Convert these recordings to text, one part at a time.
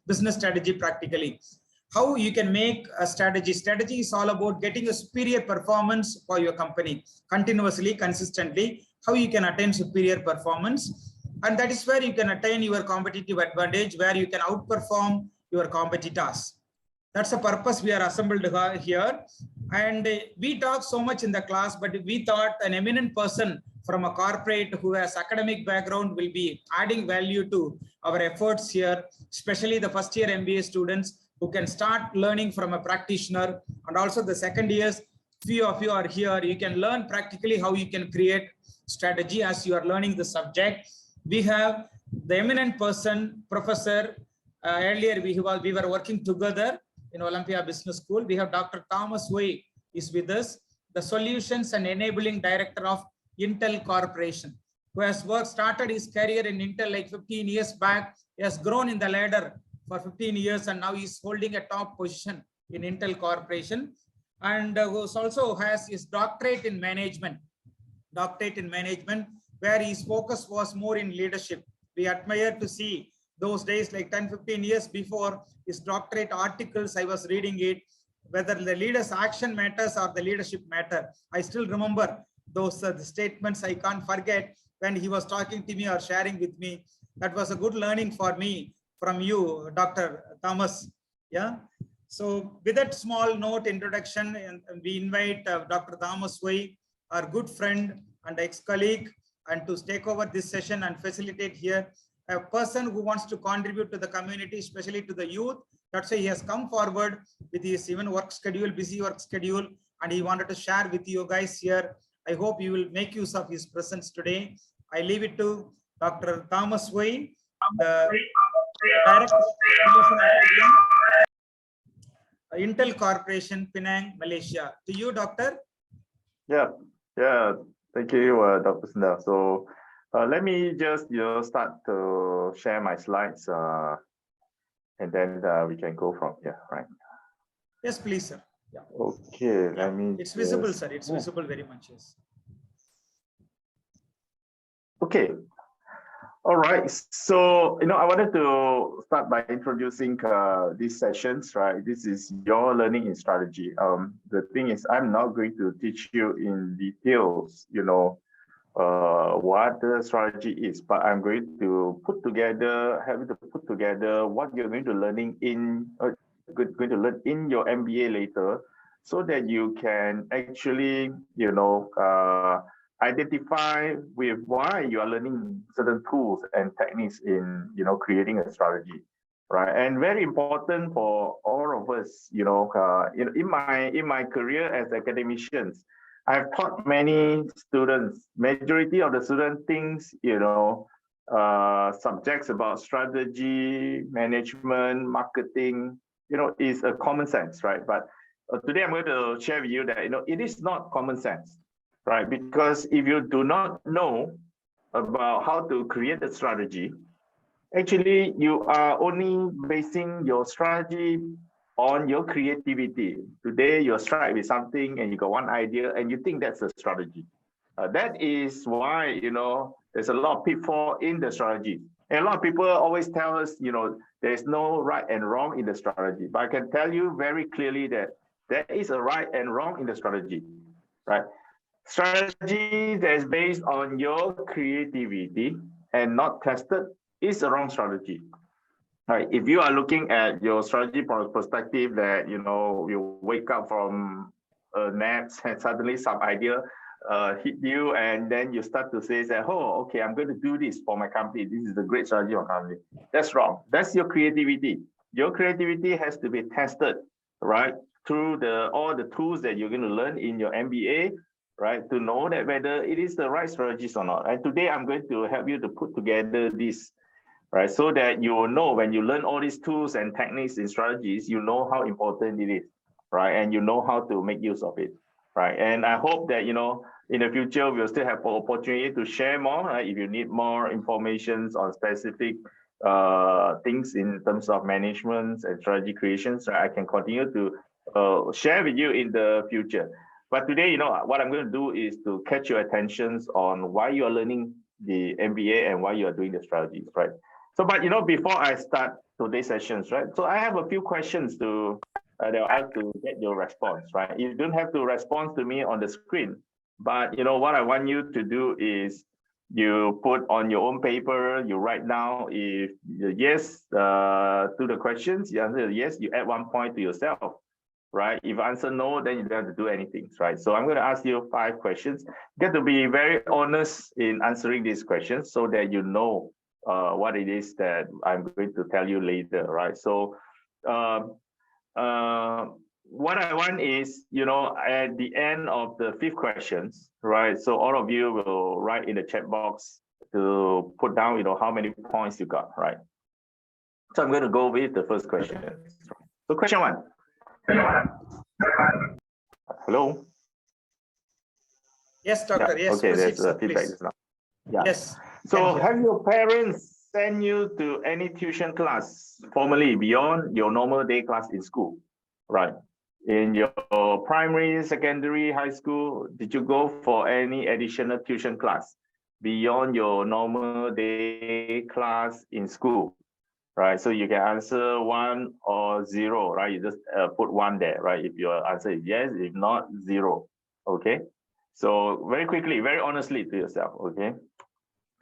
business strategy practically. How you can make a strategy. Strategy is all about getting a superior performance for your company continuously, consistently. How you can attain superior performance, and that is where you can attain your competitive advantage, where you can outperform your competitors. That's the purpose we are assembled here. And we talk so much in the class, but we thought an eminent person from a corporate who has academic background will be adding value to our efforts here, especially the first year MBA students who can start learning from a practitioner, and also the second years. Few of you are here, you can learn practically how you can create strategy as you are learning the subject. We have the eminent person, Professor. Earlier we were working together in Olympia Business School. We have Dr. Thomos Ooi is with us, the Solutions and Enabling Director of Intel Corporation, who has started his career in Intel like 15 years back. He has grown in the ladder for 15 years and now he's holding a top position in Intel Corporation, and who also has his doctorate in management, where his focus was more in leadership. We admire to see those days like 10-15 years before his doctorate articles. I was reading it, whether the leader's action matters or the leadership matter. I still remember those the statements. I can't forget when he was talking to me or sharing with me. That was a good learning for me from you, Dr. Thomas. Yeah. So with that small note introduction, and we invite Dr. Thomos Ooi, our good friend and ex-colleague, and to take over this session and facilitate here. A person who wants to contribute to the community, especially to the youth. That's why he has come forward with his even work schedule, busy work schedule, and he wanted to share with you guys here. I hope you will make use of his presence today. I leave it to Dr. Thomos Ooi, the Director of Intel Corporation, Penang, Malaysia. To you, Doctor. Yeah. Thank you, Dr. Sundar. So let me just start to share my slides, and then we can go from here, right? Yes, please, sir. Yeah. Okay. Yeah. Let me. It's visible, sir. It's visible very much. Yes. Okay. All right. So I wanted to start by introducing these sessions, right? This is your learning in strategy. The thing is, I'm not going to teach you in details, what the strategy is, but I'm going to put together what you're going to learn in your MBA later, so that you can actually, identify with why you are learning certain tools and techniques in, creating a strategy, right? And very important for all of us, in my career as academicians, I've taught many students. Majority of the student thinks, subjects about strategy, management, marketing, is a common sense, right? But today I'm going to share with you that, it is not common sense, right? Because if you do not know about how to create a strategy, actually you are only basing your strategy on your creativity. Today you're struck with something and you got one idea and you think that's a strategy. That is why, there's a lot of pitfall in the strategy. And a lot of people always tell us, there's no right and wrong in the strategy. But I can tell you very clearly that there is a right and wrong in the strategy, right? Strategy that is based on your creativity and not tested is a wrong strategy. Right. If you are looking at your strategy from a perspective that, you wake up from a nap and suddenly some idea hit you, and then you start to say that, oh, okay, I'm going to do this for my company. This is the great strategy of my company. That's wrong. That's your creativity. Your creativity has to be tested, right, through all the tools that you're going to learn in your MBA, right, to know that whether it is the right strategies or not. And today I'm going to help you to put together this, right, so that you will know when you learn all these tools and techniques and strategies, you know how important it is, right, and you know how to make use of it, right. And I hope that, in the future, we'll still have an opportunity to share more, right? If you need more information on specific things in terms of management and strategy creations, right, I can continue to share with you in the future. But today, what I'm going to do is to catch your attentions on why you are learning the MBA and why you are doing the strategies, right? So, but before I start, today's sessions, right? So I have a few questions to that I have to get your response, right? You don't have to respond to me on the screen, but you know what I want you to do is you put on your own paper, you write down if yes to the questions, you answer yes, you add 1 point to yourself, right? If you answer no, then you don't have to do anything, right? So I'm going to ask you 5 questions. Get to be very honest in answering these questions so that you know what it is that I'm going to tell you later, right? So what I want is, you know, at the end of the 5th questions, right? So all of you will write in the chat box to put down, you know, how many points you got, right? So I'm going to go with the first question. So question 1. Hello? Yes, doctor. Yeah. Yes. Okay, Proceed, there's feedback please. now. Yeah. Yes. So have your parents send you to any tuition class formally beyond your normal day class in school? Right. In your primary, secondary, high school, did you go for any additional tuition class beyond your normal day class in school? Right. So you can answer 1 or 0, right? You just put 1 there, right? If your answer is yes, if not, 0. Okay. So very quickly, very honestly to yourself. Okay.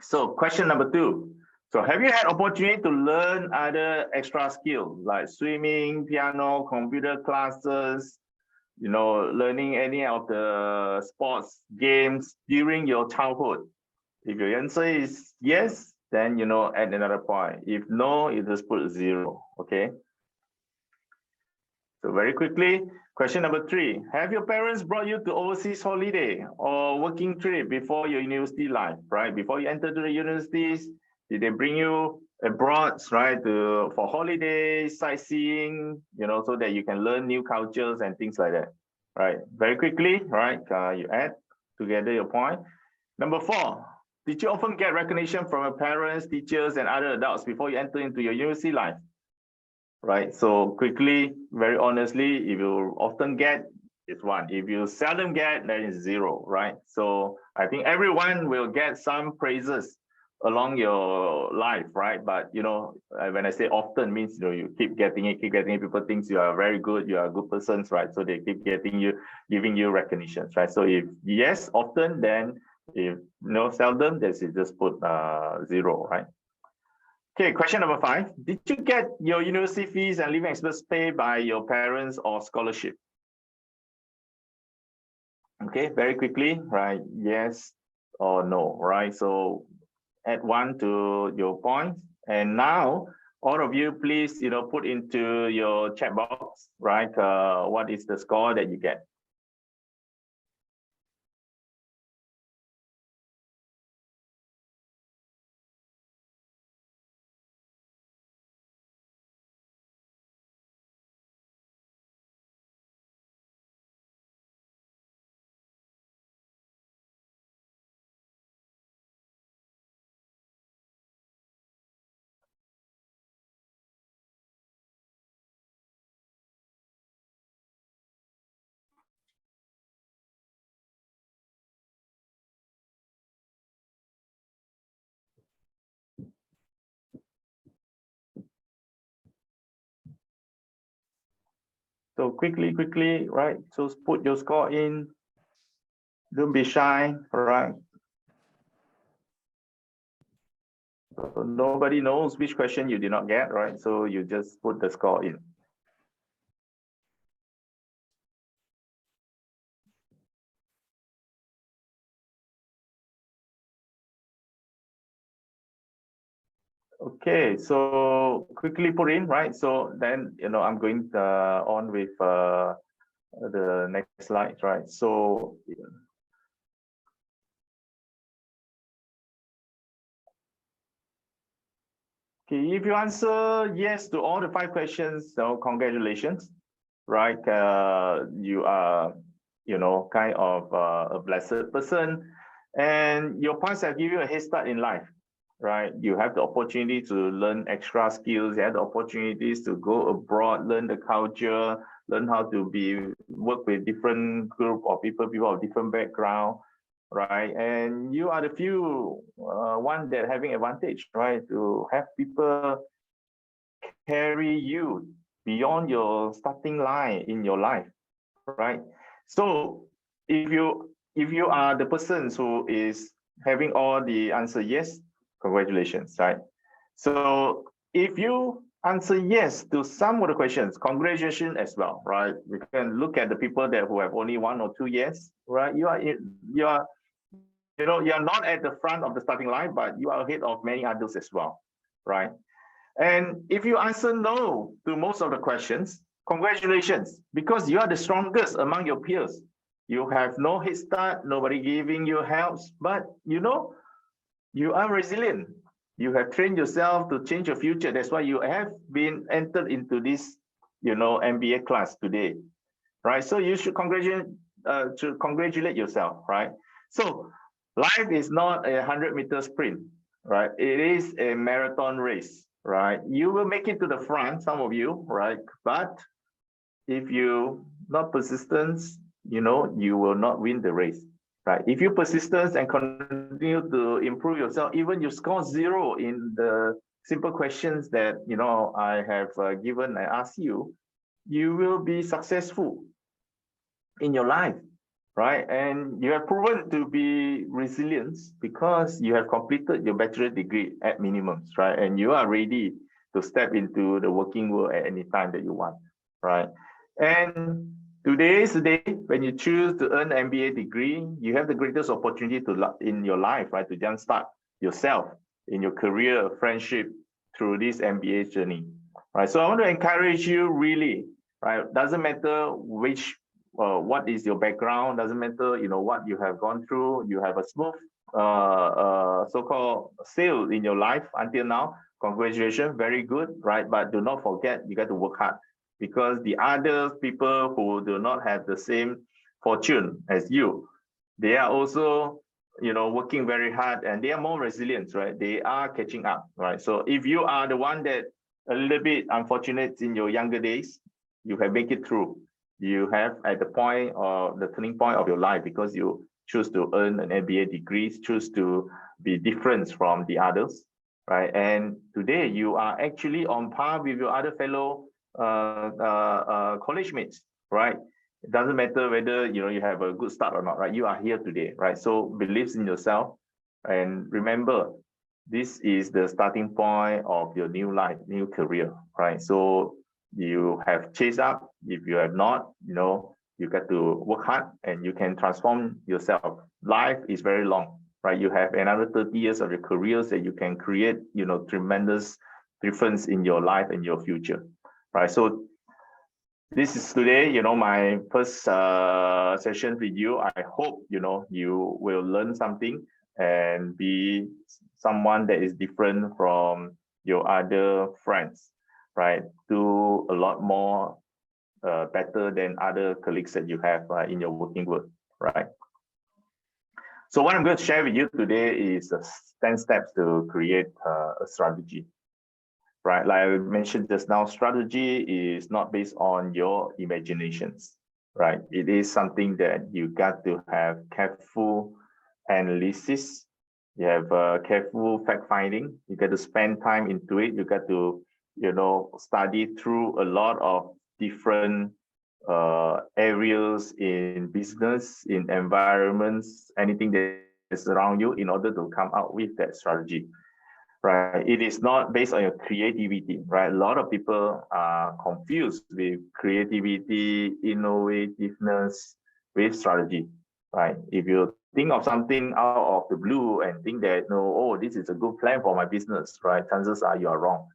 So question number 2. So have you had opportunity to learn other extra skills like swimming, piano, computer classes, you know, learning any of the sports games during your childhood? If your answer is yes, then, you know, add another point. If no, you just put 0, okay? So very quickly, question number 3. Have your parents brought you to overseas holiday or working trip before your university life, right? Before you enter the universities, did they bring you abroad, right, for holidays, sightseeing, you know, so that you can learn new cultures and things like that, right? Very quickly, right, you add together your point. Number 4, did you often get recognition from your parents, teachers, and other adults before you enter into your university life? Right. So quickly, very honestly, if you often get, it's 1. If you seldom get, then it's 0, right? So I think everyone will get some praises along your life, right? But you know, when I say often means, you know, you keep getting it, people think you are very good, you are a good person, right? So they keep getting you, giving you recognitions, right? So if yes, often, then if no, seldom, then you just put 0, right? Okay, question number 5. Did you get your university fees and living expenses paid by your parents or scholarship? Okay, very quickly, right? Yes or no, right? So add 1 to your point. And now, all of you, please, you know, put into your chat box, right? What is the score that you get? So quickly, right? So put your score in. Don't be shy, right? So nobody knows which question you did not get, right? So you just put the score in. Okay, so quickly put in, right? So then, you know, I'm going on with the next slide, right? So okay, if you answer yes to all the 5 questions, so congratulations, right? You are, you know, kind of a blessed person, and your points have given you a head start in life, right? You have the opportunity to learn extra skills, you have the opportunities to go abroad, learn the culture, learn how to work with different group of people of different background, right? And you are the few one that having advantage, right? To have people carry you beyond your starting line in your life, right? So if you are the person who is having all the answer yes, congratulations, right? So if you answer yes to some of the questions, congratulations as well, right? We can look at the people that who have only 1 or 2 yes, right? You're not at the front of the starting line, but you are ahead of many others as well, right? And if you answer no to most of the questions, congratulations, because you are the strongest among your peers. You have no head start, nobody giving you help, but you are resilient. You have trained yourself to change your future. That's why you have been entered into this, MBA class today, right? So you should congratulate yourself, right? So life is not a 100-meter sprint, right? It is a marathon race, right? You will make it to the front, some of you, right? But if you not persistent, you will not win the race, right? If you persistence and continue to improve yourself, even you score 0 in the simple questions that I have given and asked you, you will be successful in your life, right? And you have proven to be resilient because you have completed your bachelor degree at minimums, right? And you are ready to step into the working world at any time that you want, right? And today is the day when you choose to earn an MBA degree, you have the greatest opportunity in your life, right? To jumpstart yourself in your career, friendship through this MBA journey, right? So I want to encourage you really, right? Doesn't matter what is your background, doesn't matter, what you have gone through, you have a smooth so-called sail in your life until now, congratulations, very good, right? But do not forget, you got to work hard, because the other people who do not have the same fortune as you, they are also, working very hard, and they are more resilient, right? They are catching up, right? So if you are the one that a little bit unfortunate in your younger days, you have make it through. You have at the point of the turning point of your life, because you choose to earn an MBA degree, choose to be different from the others, right? And today you are actually on par with your other fellow college mates, right? It doesn't matter whether you have a good start or not, right? You are here today, right? So believe in yourself, and remember, this is the starting point of your new life, new career, right? So you have chased up. If you have not, you got to work hard, and you can transform yourself. Life is very long, right? You have another 30 years of your careers that you can create, tremendous difference in your life and your future, right? So this is today, my first session with you. I hope, you will learn something and be someone that is different from your other friends, right? Do a lot more better than other colleagues that you have in your working world, right? So what I'm going to share with you today is 10 steps to create a strategy, right? Like I mentioned just now, strategy is not based on your imaginations, right? It is something that you got to have careful analysis. You have careful fact finding. You got to spend time into it. You got to, study through a lot of different areas in business, in environments, anything that is around you, in order to come out with that strategy, right? It is not based on your creativity, right? A lot of people are confused with creativity, innovativeness with strategy, right? If you think of something out of the blue and think that, oh, this is a good plan for my business, right? Chances are you are wrong,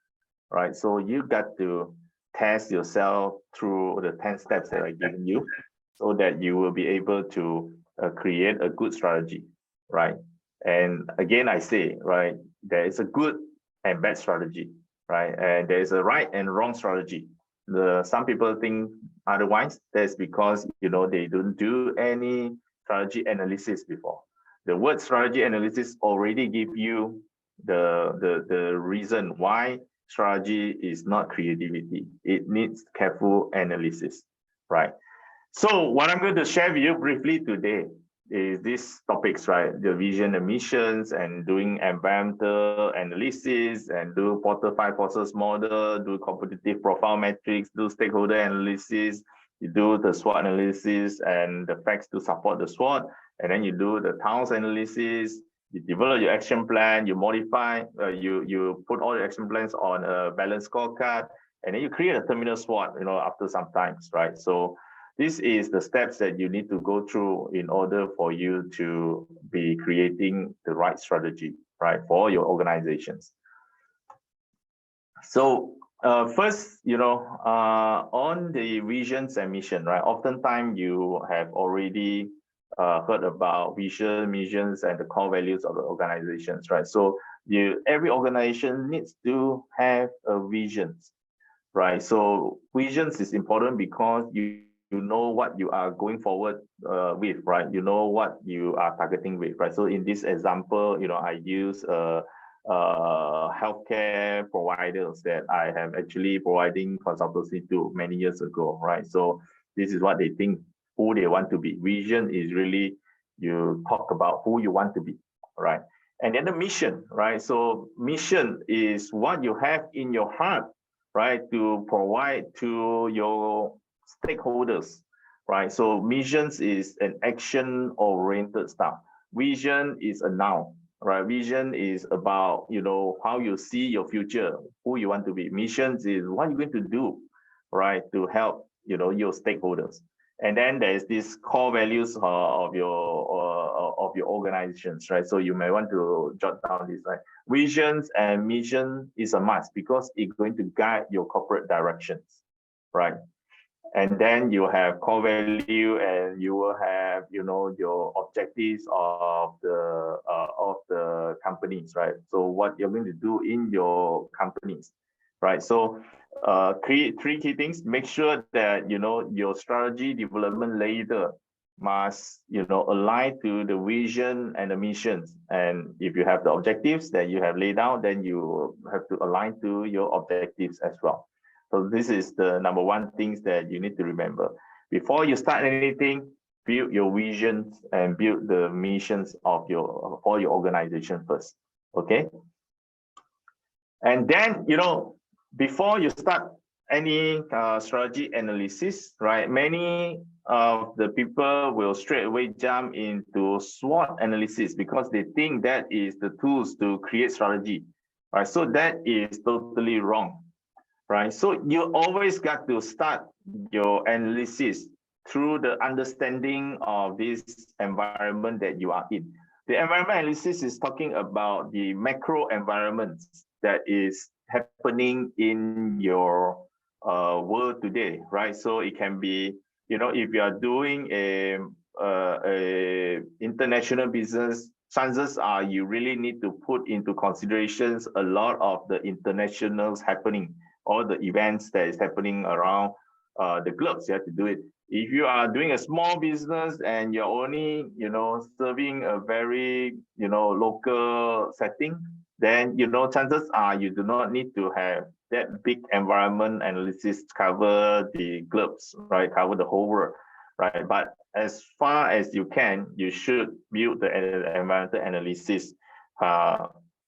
right? So you got to test yourself through the 10 steps that I've given you, so that you will be able to create a good strategy, right? And again, I say, right, there is a good and bad strategy, right? And there is a right and wrong strategy. Some people think otherwise. That's because, they don't do any strategy analysis before. The word strategy analysis already give you the reason why strategy is not creativity. It needs careful analysis, right? So what I'm going to share with you briefly today is these topics, right? The vision and missions, and doing environmental analysis, and do Porter 5 forces model, do competitive profile metrics, do stakeholder analysis, you do the SWOT analysis and the facts to support the SWOT, and then you do the Thomos analysis, you develop your action plan, you modify, you put all the action plans on a balanced scorecard, and then you create a terminal SWOT, after some times, right? So this is the steps that you need to go through in order for you to be creating the right strategy, right, for your organizations. So first, on the visions and mission, right? Oftentimes you have already heard about vision, missions, and the core values of the organizations, right? So every organization needs to have a vision, right? So visions is important because you know what you are going forward with, right? You know what you are targeting with, right? So in this example, I use healthcare providers that I have actually providing consultancy to many years ago, right? So this is what they think, who they want to be. Vision is really, you talk about who you want to be, right? And then the mission, right? So mission is what you have in your heart, right, to provide to your stakeholders, right? So missions is an action-oriented stuff. Vision is a noun, right? Vision is about, how you see your future, who you want to be. Missions is what you're going to do, right, to help, your stakeholders. And then there's these core values of your organizations, right? So you may want to jot down this, right? Visions and mission is a must because it's going to guide your corporate directions, right? And then you have core value, and you will have, your objectives of the companies, right? So what you're going to do in your companies, right? So three key things. Make sure that your strategy development leader must align to the vision and the missions. And if you have the objectives that you have laid out, then you have to align to your objectives as well. So this is the number one things that you need to remember. Before you start anything, build your visions and build the missions for your organization first. Okay. And then, before you start any strategy analysis, right? Many of the people will straight away jump into SWOT analysis because they think that is the tools to create strategy, right? So that is totally wrong, right? So you always got to start your analysis through the understanding of this environment that you are in. The environment analysis is talking about the macro environments that is happening in your world today, right? So it can be, if you are doing a international business, chances are you really need to put into considerations a lot of the internationals happening, all the events that is happening around the globe. You have to do it. If you are doing a small business and you're only, serving a very, local setting, then, chances are you do not need to have that big environment analysis cover the globes, right? Cover the whole world, right? But as far as you can, you should build the environmental analysis,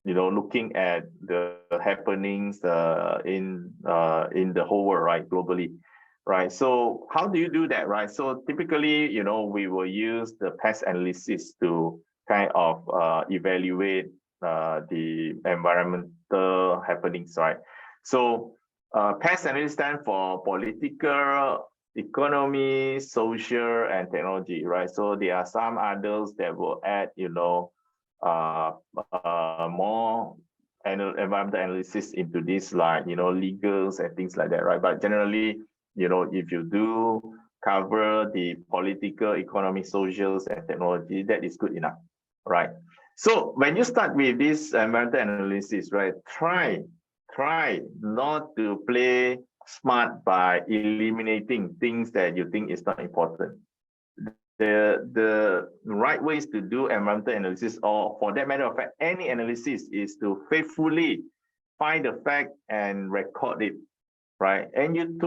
looking at the happenings in the whole world, right, globally, right? So how do you do that, right? So typically, we will use the pest analysis to kind of evaluate the environmental happenings, right? So pest analysis stands for political, economy, social, and technology, right? So there are some others that will add, more environmental analysis into this, like legals and things like that, right? But generally, if you do cover the political, economic, socials, and technology, that is good enough, right? So when you start with this environmental analysis, right, try not to play smart by eliminating things that you think is not important. The right ways to do environmental analysis, or for that matter of fact, any analysis, is to faithfully find the fact and record it, right? And you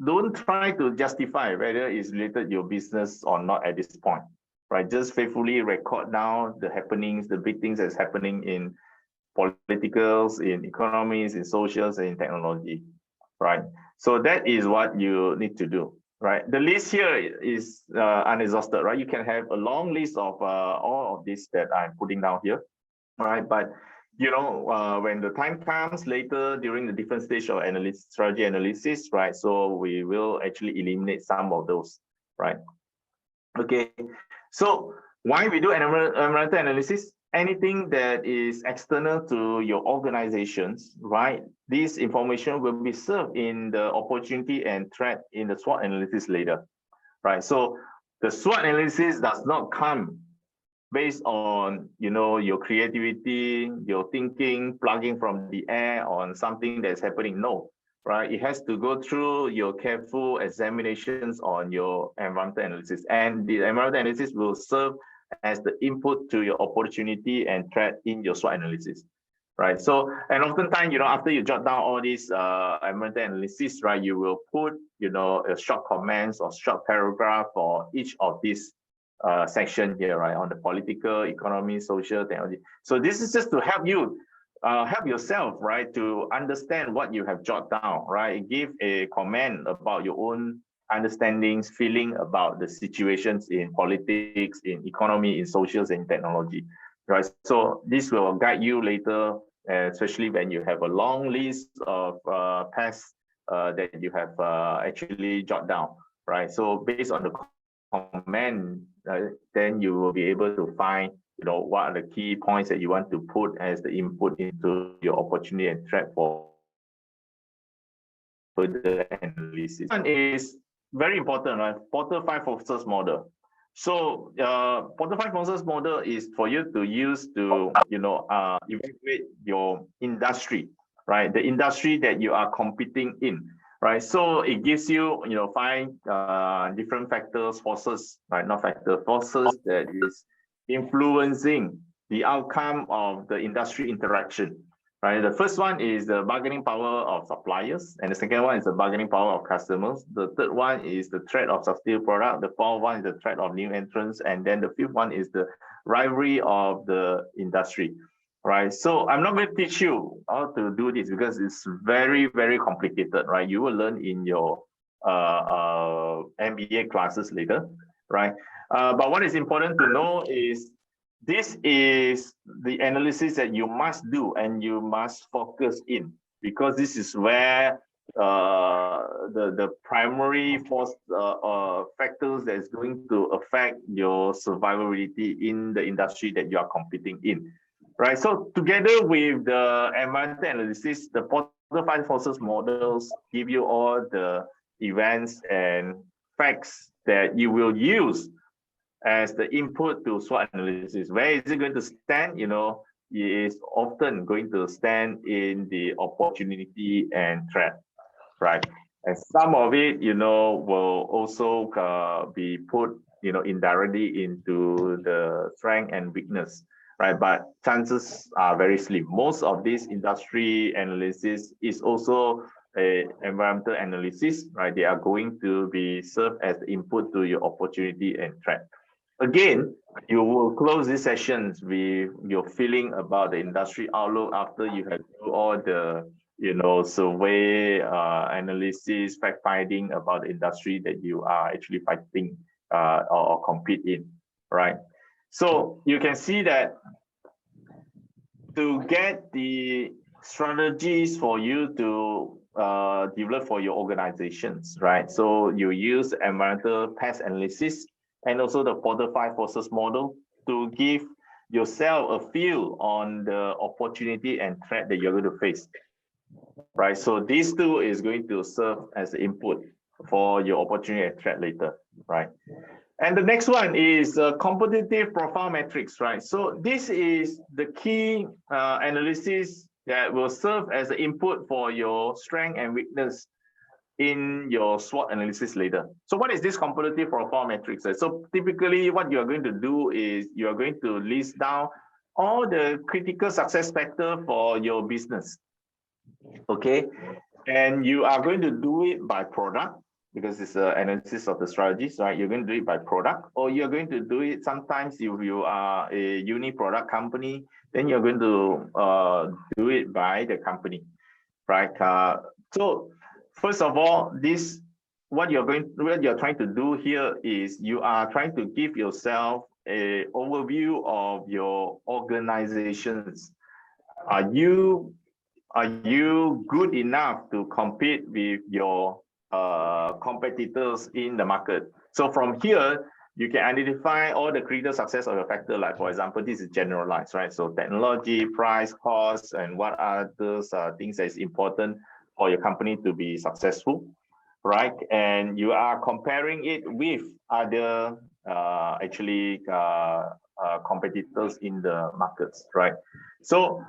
don't try to justify whether it's related to your business or not at this point, right? Just faithfully record down the happenings, the big things that's happening in politicals, in economies, in socials, and in technology, right? So that is what you need to do, right? The list here is unexhausted, right? You can have a long list of all of this that I'm putting down here, right? But you know, when the time comes later during the different stage of analysis, strategy analysis, right? So we will actually eliminate some of those, right? Okay, so why we do environmental analysis? Anything that is external to your organizations, right? This information will be served in the opportunity and threat in the SWOT analysis later, right? So the SWOT analysis does not come based on, you know, your creativity, your thinking, plugging from the air on something that's happening. No, right? It has to go through your careful examinations on your environmental analysis, and the environmental analysis will serve as the input to your opportunity and threat in your SWOT analysis, right? So, and oftentimes, you know, after you jot down all these environmental analysis, right, you will put, you know, a short comments or short paragraph for each of these section here, right, on the political, economy, social, technology. So this is just to help you, help yourself, right, to understand what you have jotted down, right? Give a comment about your own understandings, feeling about the situations in politics, in economy, in socials, and technology, right? So this will guide you later, especially when you have a long list of past that you have actually jotted down, right? So based on the comment, then you will be able to find, you know, what are the key points that you want to put as the input into your opportunity and threat for further analysis. One is very important, right? Porter 5 forces model. So Porter 5 forces model is for you to use to, you know, evaluate your industry, right? The industry that you are competing in. Right, so it gives you, you know, 5 different factors, forces, right? Not factor, forces that is influencing the outcome of the industry interaction, right? The first one is the bargaining power of suppliers, and the second one is the bargaining power of customers. The third one is the threat of substitute product. The fourth one is the threat of new entrants, and then the fifth one is the rivalry of the industry. Right, so I'm not going to teach you how to do this because it's very, very complicated, right? You will learn in your MBA classes later, right? But what is important to know is this is the analysis that you must do and you must focus in, because this is where the primary force factors that is going to affect your survivability in the industry that you are competing in. Right, so together with the environmental analysis, the Porter 5 forces models give you all the events and facts that you will use as the input to SWOT analysis. Where is it going to stand? You know, it is often going to stand in the opportunity and threat, right? And some of it, you know, will also be put, you know, indirectly into the strength and weakness. Right, but chances are very slim. Most of this industry analysis is also a environmental analysis, right? They are going to be served as the input to your opportunity and threat. Again, you will close these sessions with your feeling about the industry outlook after you have do all the, you know, survey, analysis, fact finding about the industry that you are actually fighting or compete in, right? So you can see that to get the strategies for you to develop for your organizations, right? So you use environmental pest analysis and also the Porter 5 forces model to give yourself a feel on the opportunity and threat that you're going to face, right? So these two is going to serve as the input for your opportunity and threat later, right? And the next one is competitive profile metrics, right? So this is the key analysis that will serve as the input for your strength and weakness in your SWOT analysis later. So what is this competitive profile metrics? So typically what you are going to do is you are going to list down all the critical success factors for your business, okay? And you are going to do it by product, because it's an analysis of the strategies, right? You're going to do it by product, or you're going to do it sometimes if you are a uni-product company, then you're going to do it by the company, right? So first of all, what you're trying to do here is you are trying to give yourself a overview of your organizations. Are you good enough to compete with your competitors in the market? So from here, you can identify all the critical success of your factor. Like for example, this is generalized, right? So technology, price, cost, and what are those things that is important for your company to be successful, right? And you are comparing it with other competitors in the markets, right? So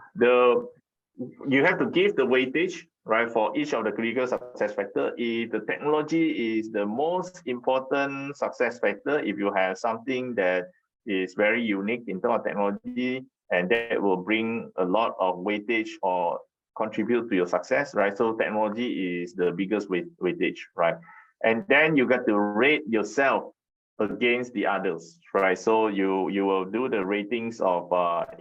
you have to give the weightage, right, for each of the critical success factor. If the technology is the most important success factor, if you have something that is very unique in terms of technology, and that will bring a lot of weightage or contribute to your success, right? So technology is the biggest weightage, right? And then you got to rate yourself against the others, right? So you will do the ratings of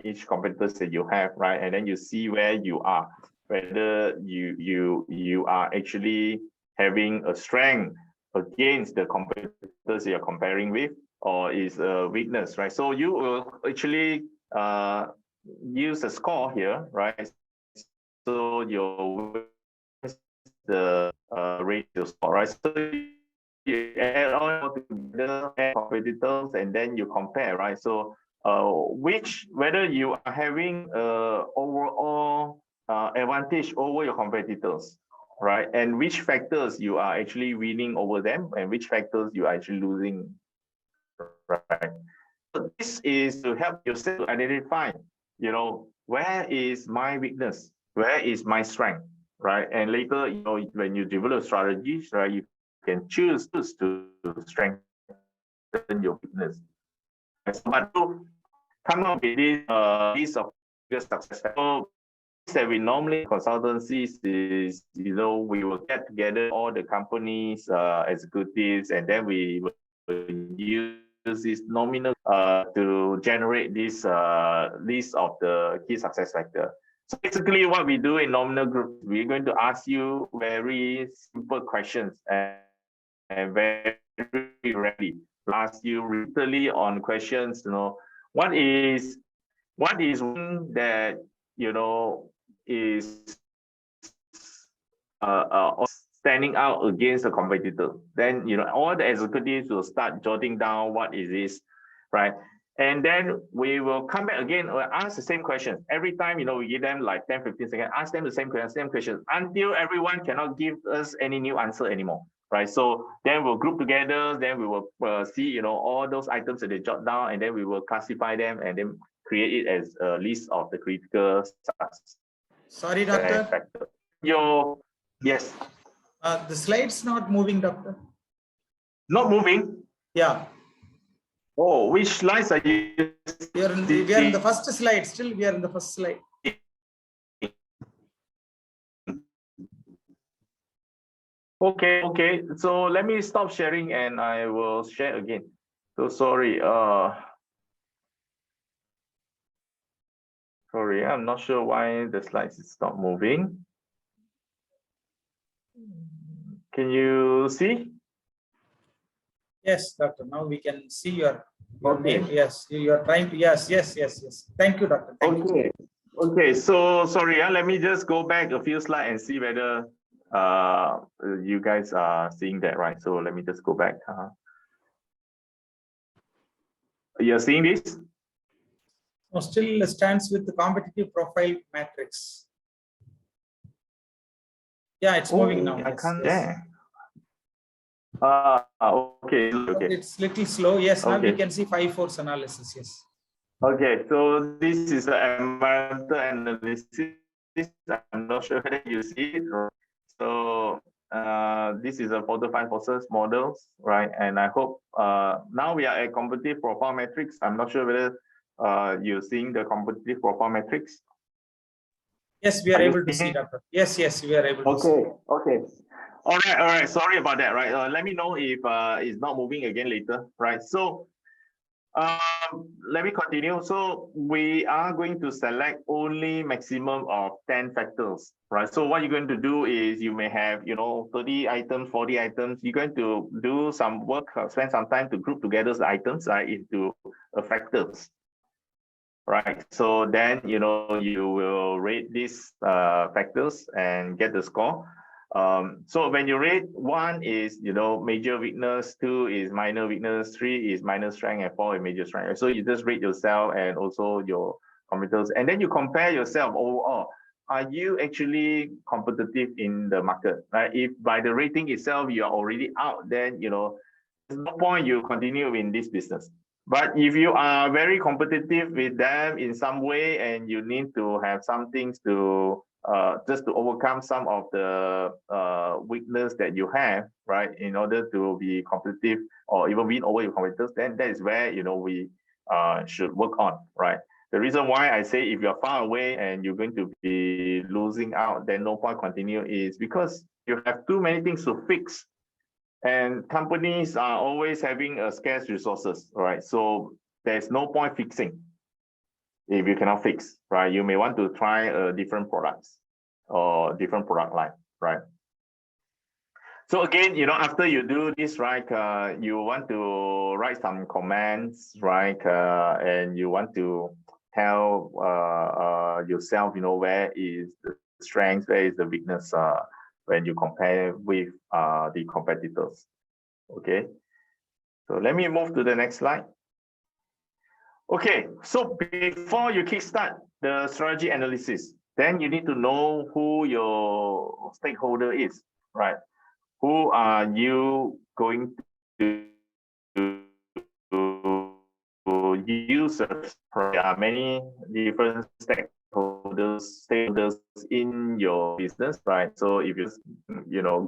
each competitors that you have, right? And then you see where you are, whether you are actually having a strength against the competitors you're comparing with, or is a weakness, right? So you will actually use a score here, right? So the ratio score, right? So you add all together competitors and then you compare, right? So whether you are having overall advantage over your competitors, right? And which factors you are actually winning over them and which factors you are actually losing, right? So this is to help yourself to identify, where is my weakness? Where is my strength, right? And later, when you develop strategies, right, you can choose to strengthen your weakness. But to come up with this list of success factors that we normally consultancies is, we will get together all the companies, executives, and then we will use this nominal to generate this list of the key success factor. So basically what we do in nominal group, we're going to ask you very simple questions and very rarely ask you repeatedly on questions, what is one that, is standing out against a competitor. Then, all the executives will start jotting down what is this, right? And then we will come back again, or ask the same question. Every time, we give them like 10, 15 seconds, ask them the same question until everyone cannot give us any new answer anymore, right? So then we'll group together, then we will see, all those items that they jot down, and then we will classify them and then create it as a list of the critical success. Sorry, doctor. Yes. The slide's not moving, doctor. Not moving? Yeah. Oh, which slides are you? We are in the first slide. Still, we are in the first slide. Okay. So let me stop sharing and I will share again. So sorry. Sorry, I'm not sure why the slides is not moving. Can you see? Yes, doctor. Now we can see your name. Yes, you are trying to. Yes. Thank you, doctor. Thank you. Okay. So sorry. Let me just go back a few slides and see whether you guys are seeing that right. So let me just go back. You're seeing this? No, still stands with the competitive profile matrix. Yeah, it's moving now. I can't. Yes. Okay. It's little slow. Yes, now we can see 5 force analysis. Yes. Okay, so this is the environmental analysis. I'm not sure whether you see it. So this is a 4 to 5 forces models, right? And I hope now we are at competitive profile matrix. I'm not sure whether you're seeing the competitive profile matrix. Yes, we are able to see, doctor. Yes, we are able to see. Okay. All right. Sorry about that, right? Let me know if it's not moving again later, right? So let me continue. So we are going to select only maximum of 10 factors, right? So what you're going to do is you may have, 30 items, 40 items. You're going to do some work, spend some time to group together the items, right, into factors, right? So then, you will rate these factors and get the score. So when you rate, 1 is, major weakness, 2 is minor weakness, 3 is minor strength, and 4 is major strength. So you just rate yourself and also your competitors, and then you compare yourself overall. Are you actually competitive in the market, right? If by the rating itself, you are already out, then, there's no point you continue in this business. But if you are very competitive with them in some way and you need to have some things to just to overcome some of the weakness that you have, right, in order to be competitive or even win over your competitors, then that is where, we should work on, right? The reason why I say if you're far away and you're going to be losing out, then no point continue is because you have too many things to fix. And companies are always having a scarce resources, right? So there's no point fixing if you cannot fix, right? You may want to try different products or different product line, right? So again, after you do this, right, you want to write some comments, right? And you want to tell yourself, where is the strength, where is the weakness when you compare with the competitors. Okay, so let me move to the next slide. Okay, so before you kickstart the strategy analysis, then you need to know who your stakeholder is, right? Who are you going to use? There are many different stakeholders in your business, right? So if you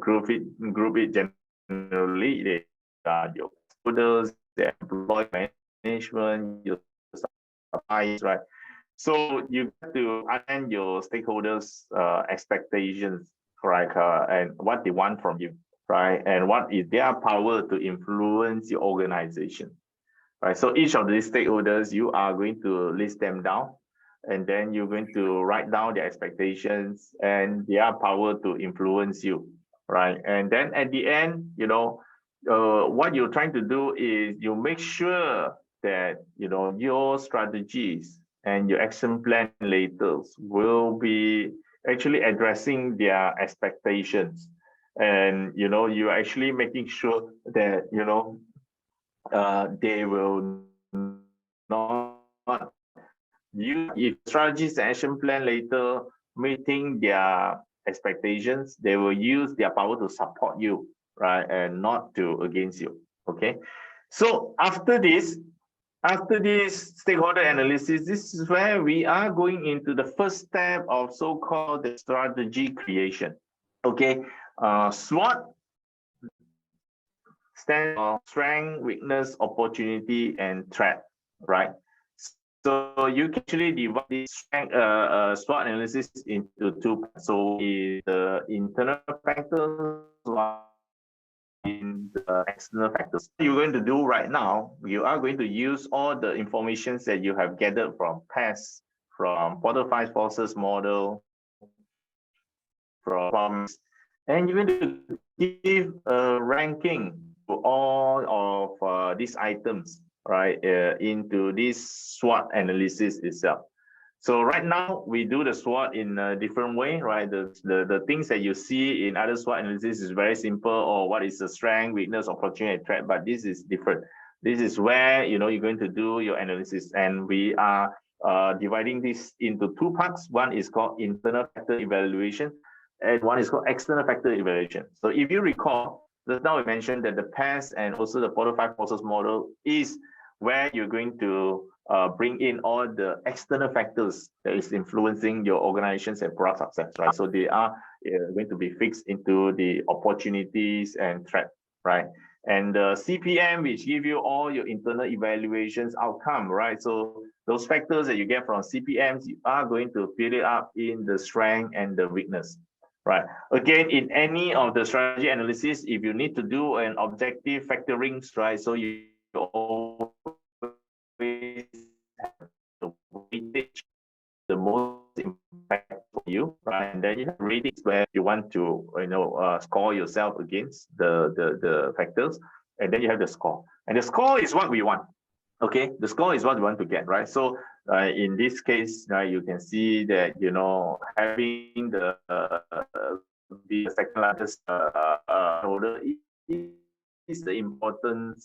group it generally, they are your stakeholders, the employee management, your suppliers, right? So you have to understand your stakeholders' expectations, right? And what they want from you, right? And what is their power to influence your organization, right? So each of these stakeholders, you are going to list them down, and then you're going to write down their expectations and their power to influence you, right? And then at the end, what you're trying to do is you make sure that your strategies and your action plan later will be actually addressing their expectations, and you're actually making sure that they will not use, if strategies and action plan later meeting their expectations, they will use their power to support you, right, and not to against you. Okay, so after this stakeholder analysis, this is where we are going into the first step of so-called the strategy creation. Okay, SWOT stands for strength, weakness, opportunity, and threat, right? So you can actually divide this SWOT analysis into 2 parts. So the internal factors, in the external factors. What you're going to do right now, you are going to use all the information that you have gathered from past, from Porter 5 forces model, and you're going to give a ranking to all of these items, right, into this SWOT analysis itself. So right now we do the SWOT in a different way, right? The things that you see in other SWOT analysis is very simple, or what is the strength, weakness, opportunity, threat, but this is different. This is where you're going to do your analysis, and we are dividing this into 2 parts. One is called internal factor evaluation, and one is called external factor evaluation. So if you recall, just now we mentioned that the PASS and also the Porter 5 forces model is where you're going to bring in all the external factors that is influencing your organizations and product success, right? So they are going to be fixed into the opportunities and threat, right? And the CPM, which give you all your internal evaluations outcome, right? So those factors that you get from CPMs, you are going to fill it up in the strength and the weakness, right? Again, in any of the strategy analysis, if you need to do an objective factorings, right? So you always have the weightage, the most impact for you, right? And then you have ratings where you want to, score yourself against the factors, and then you have the score, and the score is what we want. Okay, the score is what we want to get, right? So in this case, you can see that having the be the second largest holder is the important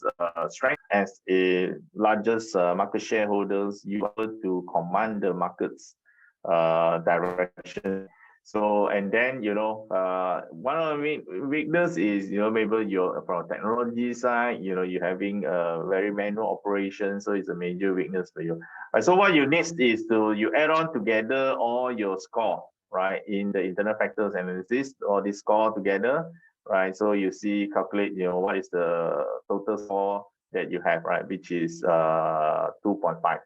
strength as a largest market shareholders. You are able to command the market's direction. So, and then, one of the weakness is, maybe you're from technology side, you're having a very manual operation. So it's a major weakness for you. Right, so what you need is you add on together all your score, right? In the internal factors analysis, all this score together, right? So you see, calculate, what is the total score that you have, right? Which is 2.5.